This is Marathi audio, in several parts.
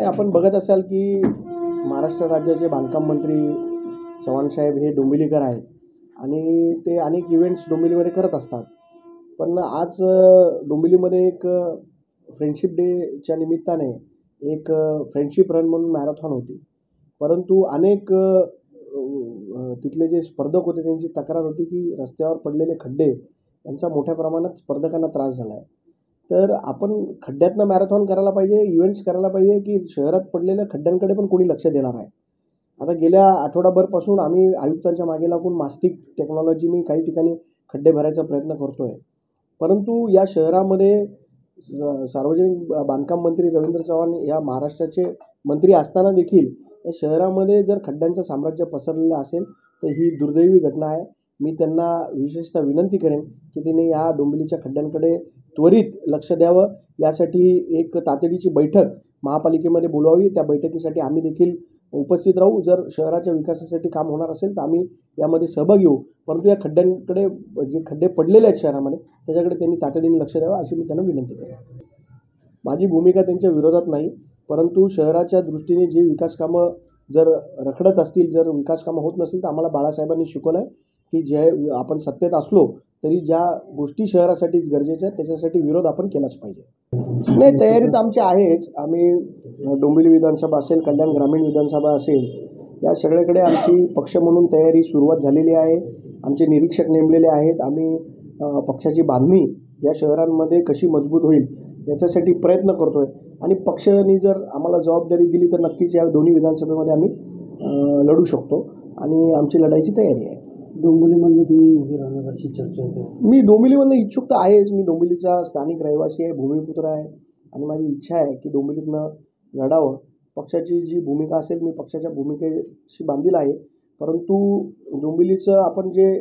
आपण बघत असाल की महाराष्ट्र राज्याचे बांधकाम मंत्री चव्हाणसाहेब हे डोंबिवलीकर आहेत आणि ते अनेक इव्हेंट्स डोंबिवलीमध्ये करत असतात. पण आज डोंबिवलीमध्ये एक फ्रेंडशिप डेच्या निमित्ताने एक फ्रेंडशिप रन म्हणून मॅरेथॉन होती. परंतु अनेक तिथले जे स्पर्धक होते त्यांची तक्रार होती की रस्त्यावर पडलेले खड्डे यांचा मोठ्या प्रमाणात स्पर्धकांना त्रास झाला आहे. तर आपण खड्ड्यातनं मॅरेथॉन करायला पाहिजे, इव्हेंट्स करायला पाहिजे की शहरात पडलेल्या खड्ड्यांकडे पण कोणी लक्ष देणार आहे. आता गेल्या आठवडाभरपासून आम्ही आयुक्तांच्या मागे लागून मास्टिक टेक्नॉलॉजीने काही ठिकाणी खड्डे भरायचा प्रयत्न करतो आहे. परंतु या शहरामध्ये सार्वजनिक बांधकाम मंत्री रवींद्र चव्हाण या महाराष्ट्राचे मंत्री असताना देखील या शहरामध्ये जर खड्ड्यांचं साम्राज्य पसरलेलं असेल तर ही दुर्दैवी घटना आहे. मी त्यांना विशेषतः विनंती करेन की त्यांनी या डोंबिवलीच्या खड्ड्यांकडे त्वरित लक्ष द्यावं. यासाठी एक तातडीची बैठक महापालिकेमध्ये बोलवावी. त्या बैठकीसाठी आम्ही देखील उपस्थित राहू. जर शहराच्या विकासासाठी काम होणार असेल तर आम्ही यामध्ये सहभाग घेऊ. परंतु या खड्ड्यांकडे जे खड्डे पडलेले आहेत शहरामध्ये त्याच्याकडे त्यांनी तातडीने लक्ष द्यावं अशी मी त्यांना विनंती करेन. माझी भूमिका त्यांच्या विरोधात नाही, परंतु शहराच्या दृष्टीने जी विकास कामं जर रखडत असतील, जर विकास कामं होत नसेल तर आम्हाला बाळासाहेबांनी शिकवलं आहे की जे आपण सत्तेत असलो तरी ज्या गोष्टी शहरासाठी गरजेच्या आहेत त्याच्यासाठी विरोध आपण केलाच पाहिजे. नाही, तयारी तर आमची आहेच. आम्ही डोंबिवली विधानसभा असेल, कल्याण ग्रामीण विधानसभा असेल, या सगळ्याकडे आमची पक्ष म्हणून तयारी सुरुवात झालेली आहे. आमचे निरीक्षक नेमलेले आहेत. आम्ही पक्षाची बांधणी या शहरांमध्ये कशी मजबूत होईल याच्यासाठी प्रयत्न करतो आहे आणि पक्षाने जर आम्हाला जबाबदारी दिली तर नक्कीच या दोन्ही विधानसभेमध्ये आम्ही लढू शकतो आणि आमची लढाईची तयारी आहे. डोंबिवलीमधनं तुम्ही उभे राहणार अशी चर्चा आहे. मी डोंबिवलीमधनं इच्छुक तर आहेच. मी डोंबिवलीचा स्थानिक रहिवासी आहे, भूमिपुत्र आहे आणि माझी इच्छा आहे की डोंबिवलीतनं लढावं. पक्षाची जी भूमिका असेल मी पक्षाच्या भूमिकेशी बांधील आहे. परंतु डोंबिवलीचं आपण जे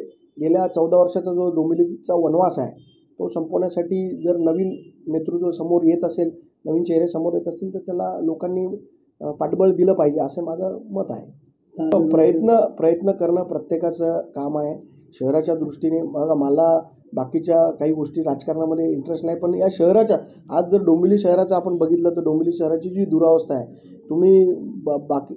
गेल्या 14 वर्षाचा जो डोंबिवलीचा वनवास आहे तो संपवण्यासाठी जर नवीन नेतृत्व समोर येत असेल, नवीन चेहरे समोर येत असतील तर त्याला लोकांनी पाठबळ दिलं पाहिजे असं माझं मत आहे. प्रयत्न करणं प्रत्येकाचं काम आहे. शहराच्या दृष्टीने बघा, मला बाकीच्या काही गोष्टी राजकारणामध्ये इंटरेस्ट नाही, पण या शहराच्या आज जर डोंबिवली शहराचं आपण बघितलं तर डोंबिवली शहराची जी दुरावस्था आहे, तुम्ही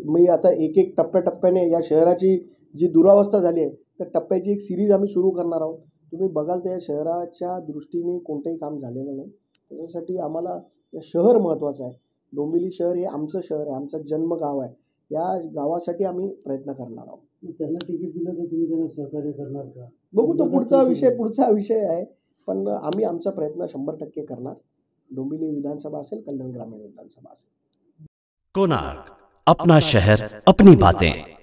मी आता एक एक टप्प्याटप्प्याने या शहराची जी दुरावस्था झाली आहे तर टप्प्याची एक सिरीज आम्ही सुरू करणार आहोत. तुम्ही बघाल तर या शहराच्या दृष्टीने कोणतंही काम झालेलं नाही. त्याच्यासाठी आम्हाला या शहर महत्त्वाचं आहे. डोंबिवली शहर हे आमचं शहर आहे, आमचं जन्मगाव आहे. या गावासाठी आम्ही प्रयत्न करणार आहोत. त्यांना तिकीट दिलं तर तुम्ही त्यांना सहकार्य करणार का? बघू, तो पुढचा विषय आहे. पण आम्ही आमचा प्रयत्न 100% करणार. डोंबिवली विधानसभा असेल, कल्याण ग्रामीण विधानसभा असेल. कोणार्क, अपना शहर अपनी बातें.